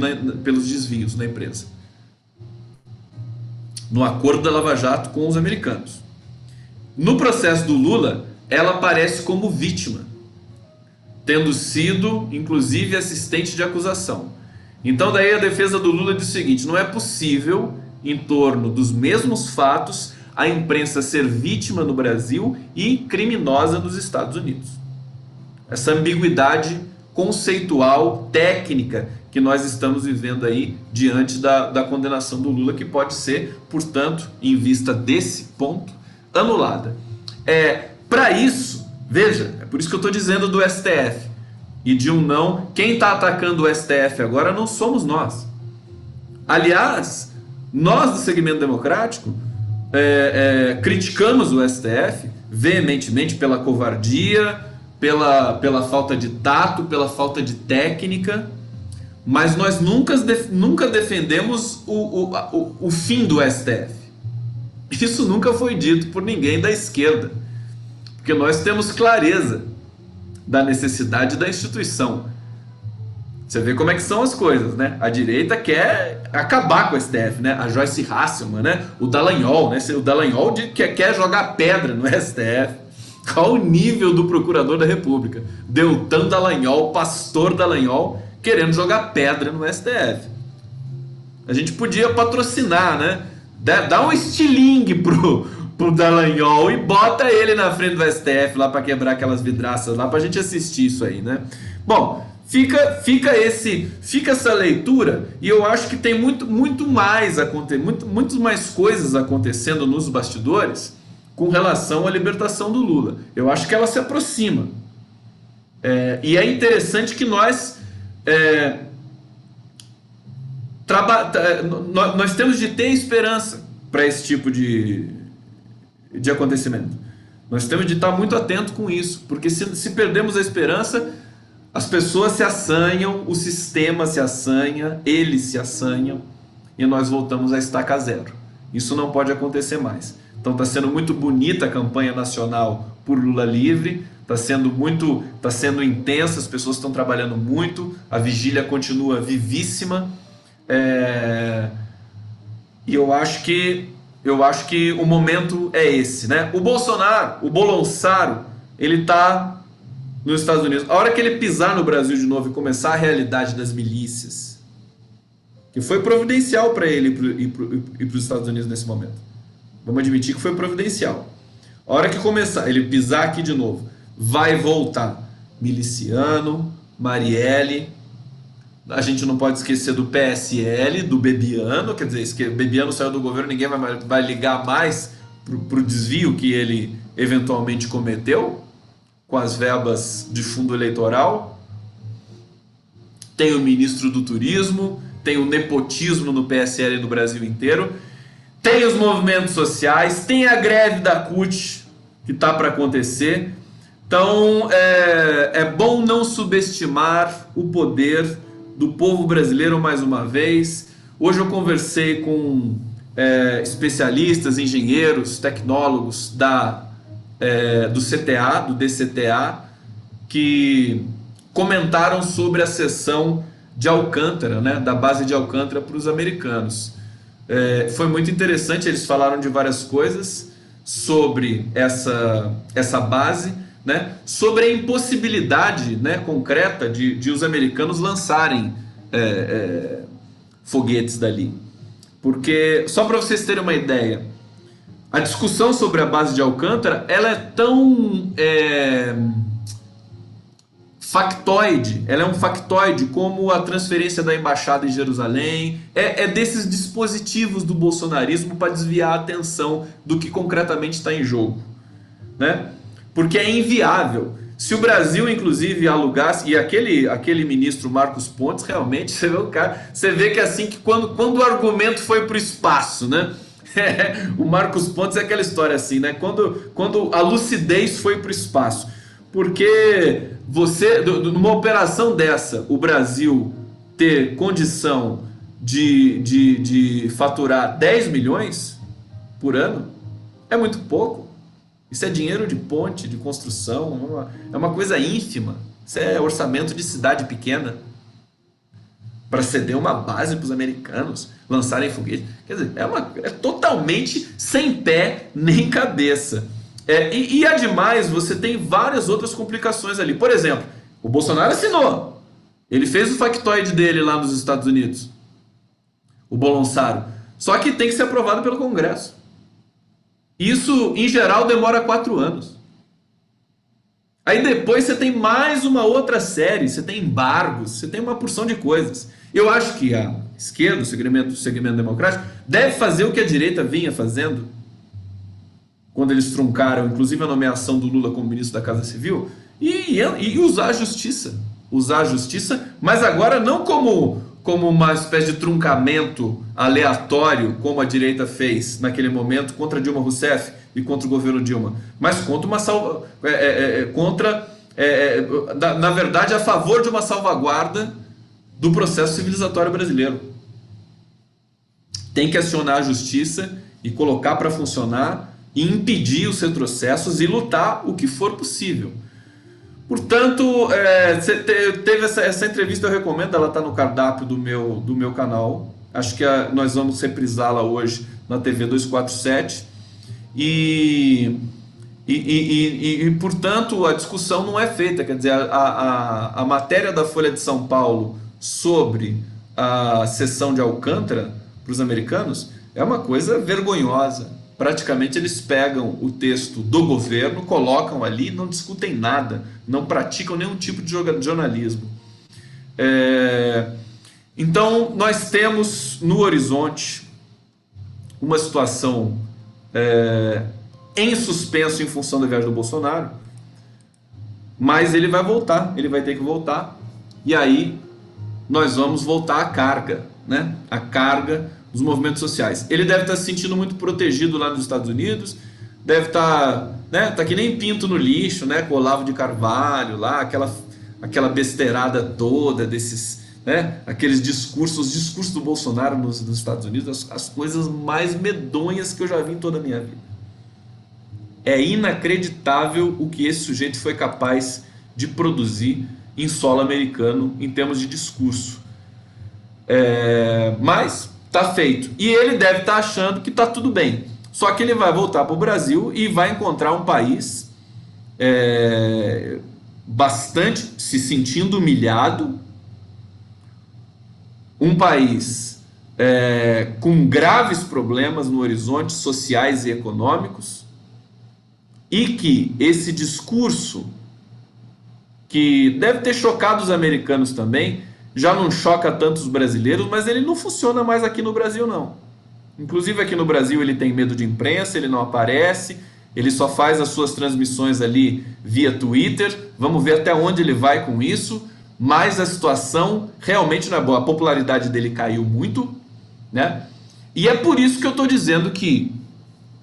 na empresa, no acordo da Lava Jato com os americanos. No processo do Lula, ela aparece como vítima, tendo sido, inclusive, assistente de acusação. Então, daí a defesa do Lula diz o seguinte: não é possível, em torno dos mesmos fatos, a imprensa ser vítima no Brasil e criminosa nos Estados Unidos. Essa ambiguidade conceitual, técnica, que nós estamos vivendo aí diante da condenação do Lula, que pode ser, portanto, em vista desse ponto, anulada. Para isso, veja, é por isso que eu estou dizendo do STF e de um não. Quem está atacando o STF agora não somos nós. Aliás, nós do segmento democrático criticamos o STF veementemente pela covardia, pela falta de tato, pela falta de técnica, mas nós nunca defendemos o fim do STF. Isso nunca foi dito por ninguém da esquerda, porque nós temos clareza da necessidade da instituição. Você vê como é que são as coisas, né? A direita quer acabar com o STF, né? A Joyce Hasselmann, né? O Dallagnol, né? O Dallagnol quer jogar pedra no STF. Qual o nível do procurador da República? Deltan Dallagnol, pastor Dallagnol, querendo jogar pedra no STF. A gente podia patrocinar, né? Dá um estilingue pro Dallagnol e bota ele na frente do STF lá para quebrar aquelas vidraças lá, pra gente assistir isso aí, né? Bom, fica essa leitura, e eu acho que tem muito mais coisas acontecendo nos bastidores com relação à libertação do Lula. Eu acho que ela se aproxima. E é interessante que nós temos de ter esperança para esse tipo de acontecimento. Nós temos de estar muito atento com isso, porque se perdermos a esperança, as pessoas se assanham, o sistema se assanha, eles se assanham, e nós voltamos a estaca zero. Isso não pode acontecer mais. Então está sendo muito bonita a campanha nacional por Lula livre, está sendo intensa, as pessoas estão trabalhando muito, a vigília continua vivíssima, e eu acho que o momento é esse, né? O Bolsonaro, o Bolonsaro, ele está nos Estados Unidos. A hora que ele pisar no Brasil de novo e começar a realidade das milícias, que foi providencial para ele ir para os Estados Unidos nesse momento. Vamos admitir que foi providencial. A hora que começar, ele pisar aqui de novo, vai voltar miliciano, Marielle. A gente não pode esquecer do PSL, do Bebiano, quer dizer, o Bebiano saiu do governo, ninguém vai ligar mais para o desvio que ele eventualmente cometeu com as verbas de fundo eleitoral. Tem o ministro do Turismo, tem o nepotismo no PSL no Brasil inteiro, tem os movimentos sociais, tem a greve da CUT que está para acontecer. Então é bom não subestimar o poder do povo brasileiro mais uma vez. Hoje eu conversei com especialistas, engenheiros, tecnólogos do CTA, do DCTA, que comentaram sobre a cessão de Alcântara, né, da base de Alcântara para os americanos. Foi muito interessante, eles falaram de várias coisas sobre essa base, né, sobre a impossibilidade, né, concreta de os americanos lançarem foguetes dali. Porque, só para vocês terem uma ideia, a discussão sobre a base de Alcântara, ela é tão factoide, ela é um factoide como a transferência da embaixada em Jerusalém, é desses dispositivos do bolsonarismo para desviar a atenção do que concretamente está em jogo, né? Porque é inviável. Se o Brasil, inclusive, alugasse, e aquele ministro Marcos Pontes, realmente, você vê que assim, que quando o argumento foi para o espaço, né? O Marcos Pontes é aquela história assim, né? Quando a lucidez foi para o espaço. Porque numa operação dessa, o Brasil ter condição de faturar 10 milhões por ano é muito pouco. Isso é dinheiro de ponte, de construção, é uma coisa ínfima. Isso é orçamento de cidade pequena para ceder uma base para os americanos lançarem foguete. Quer dizer, é totalmente sem pé nem cabeça. E ademais, você tem várias outras complicações ali. Por exemplo, o Bolsonaro assinou. Ele fez o factoide dele lá nos Estados Unidos, o Bolonsaro. Só que tem que ser aprovado pelo Congresso. Isso, em geral, demora 4 anos. Aí depois você tem mais uma outra série, você tem embargos, você tem uma porção de coisas. Eu acho que a esquerda, o segmento democrático, deve fazer o que a direita vinha fazendo quando eles truncaram, inclusive, a nomeação do Lula como ministro da Casa Civil, e usar a justiça. Usar a justiça, mas agora não como uma espécie de truncamento aleatório, como a direita fez naquele momento contra Dilma Rousseff e contra o governo Dilma, mas contra uma na verdade, a favor de uma salvaguarda do processo civilizatório brasileiro. Tem que acionar a justiça e colocar para funcionar e impedir os retrocessos e lutar o que for possível. Portanto, teve essa entrevista, eu recomendo, ela está no cardápio do meu canal. Acho que nós vamos reprisá-la hoje na TV 247. Portanto, a discussão não é feita. Quer dizer, a matéria da Folha de São Paulo sobre a cessão de Alcântara para os americanos é uma coisa vergonhosa. Praticamente eles pegam o texto do governo, colocam ali, não discutem nada, não praticam nenhum tipo de jornalismo. Então, nós temos no horizonte uma situação em suspenso em função da viagem do Bolsonaro, mas ele vai voltar, ele vai ter que voltar, e aí nós vamos voltar à carga, né? A carga dos movimentos sociais. Ele deve estar se sentindo muito protegido lá nos Estados Unidos, deve estar, né? Tá que nem pinto no lixo, né? Com Olavo de Carvalho lá, aquela besteirada toda desses, né? Aqueles discursos, os discursos do Bolsonaro nos Estados Unidos, as coisas mais medonhas que eu já vi em toda a minha vida. É inacreditável o que esse sujeito foi capaz de produzir em solo americano em termos de discurso. Mas tá feito. E ele deve estar achando que tá tudo bem. Só que ele vai voltar para o Brasil e vai encontrar um país bastante se sentindo humilhado, um país com graves problemas no horizonte sociais e econômicos, e que esse discurso, que deve ter chocado os americanos também, já não choca tanto os brasileiros, mas ele não funciona mais aqui no Brasil, não. Inclusive aqui no Brasil ele tem medo de imprensa, ele não aparece, ele só faz as suas transmissões ali via Twitter. Vamos ver até onde ele vai com isso, mas a situação realmente não é boa. A popularidade dele caiu muito, né? E é por isso que eu estou dizendo que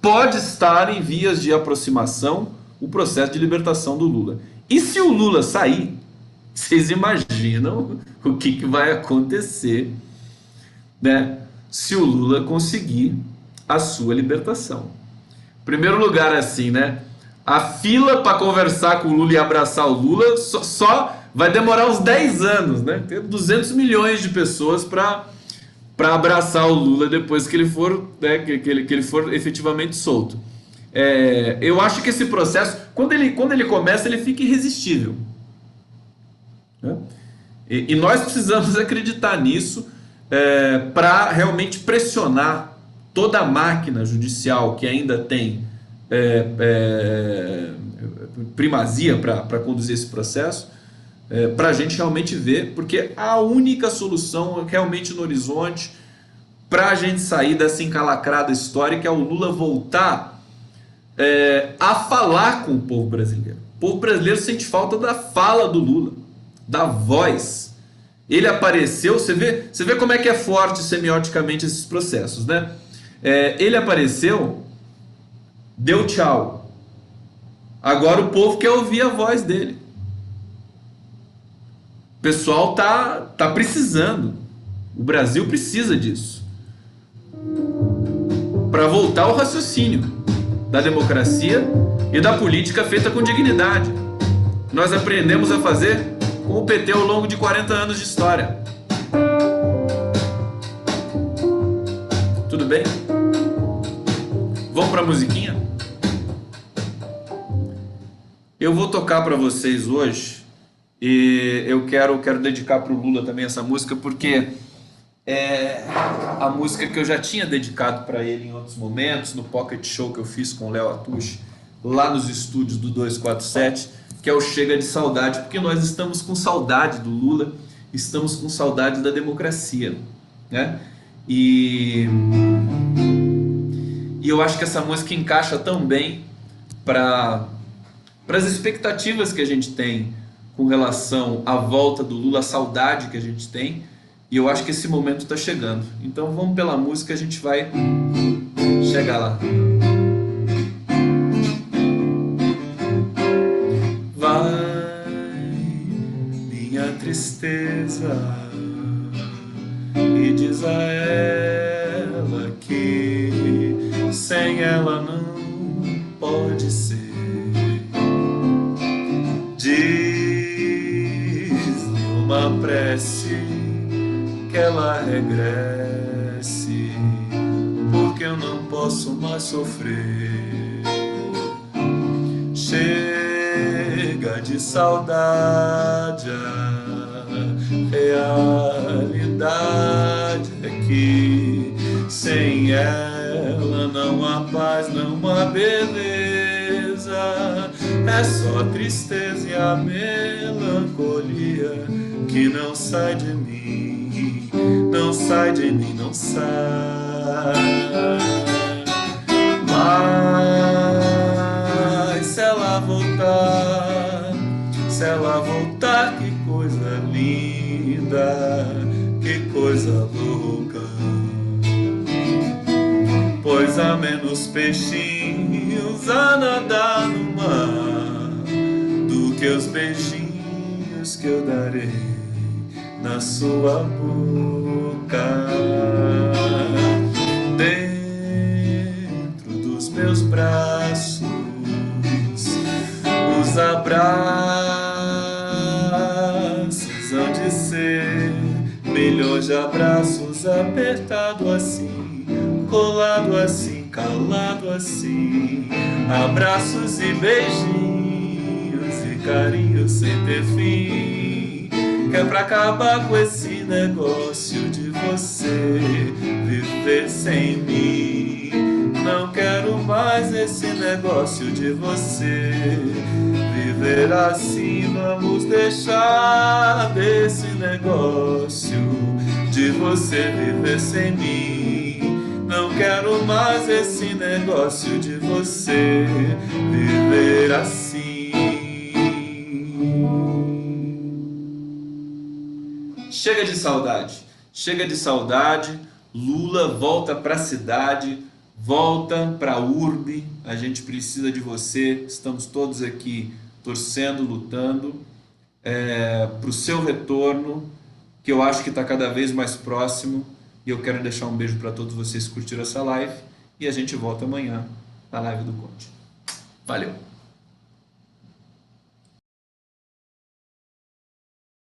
pode estar em vias de aproximação o processo de libertação do Lula. E se o Lula sair, vocês imaginam o que vai acontecer, né, se o Lula conseguir a sua libertação. Em primeiro lugar, assim, né, a fila para conversar com o Lula e abraçar o Lula só vai demorar uns 10 anos, né? Tem 200 milhões de pessoas para abraçar o Lula depois que ele for, né, que ele for efetivamente solto. Eu acho que esse processo, quando ele começa, ele fica irresistível. Né? E nós precisamos acreditar nisso para realmente pressionar toda a máquina judicial que ainda tem primazia para conduzir esse processo, para a gente realmente ver, porque a única solução realmente no horizonte para a gente sair dessa encalacrada histórica é o Lula voltar a falar com o povo brasileiro. O povo brasileiro sente falta da fala do Lula, da voz. Ele apareceu, você vê como é que é forte semioticamente esses processos, né? Ele apareceu, deu tchau. Agora o povo quer ouvir a voz dele. O pessoal tá precisando. O Brasil precisa disso para voltar ao raciocínio da democracia e da política feita com dignidade. Nós aprendemos a fazer com o PT ao longo de 40 anos de história. Tudo bem? Vamos para a musiquinha? Eu vou tocar para vocês hoje, e eu quero dedicar para o Lula também essa música, porque é a música que eu já tinha dedicado para ele em outros momentos, no pocket show que eu fiz com o Léo Atush, lá nos estúdios do 247, que é o Chega de Saudade, porque nós estamos com saudade do Lula, estamos com saudade da democracia, né? E, e eu acho que essa música encaixa tão bem para as expectativas que a gente tem com relação à volta do Lula, a saudade que a gente tem, e eu acho que esse momento está chegando. Então vamos pela música, a gente vai chegar lá. Vai, minha tristeza, e diz a ela que sem ela não pode ser. Diz-lhe uma prece que ela regresse, porque eu não posso mais sofrer. Chega de saudade, a realidade é que sem ela não há paz, não há beleza. É só tristeza e a melancolia que não sai de mim, não sai de mim, não sai. Mas se ela voltar, que coisa linda, que coisa louca. Pois há menos peixinhos a nadar no mar do que os beijinhos que eu darei na sua boca. Dentro dos meus braços, os abraços hão de ser milhões de abraços, apertado assim, colado assim, calado assim, abraços e beijinhos e carinhos sem ter fim, que é pra acabar com esse negócio de você viver sem mim. Não quero mais esse negócio de você viver assim. Vamos deixar desse negócio de você viver sem mim. Não quero mais esse negócio de você viver assim. Chega de saudade, chega de saudade. Lula volta para a cidade, volta para a urbe. A gente precisa de você. Estamos todos aqui torcendo, lutando para o seu retorno, que eu acho que está cada vez mais próximo. E eu quero deixar um beijo para todos vocês que curtiram essa live. E a gente volta amanhã na live do Conte. Valeu!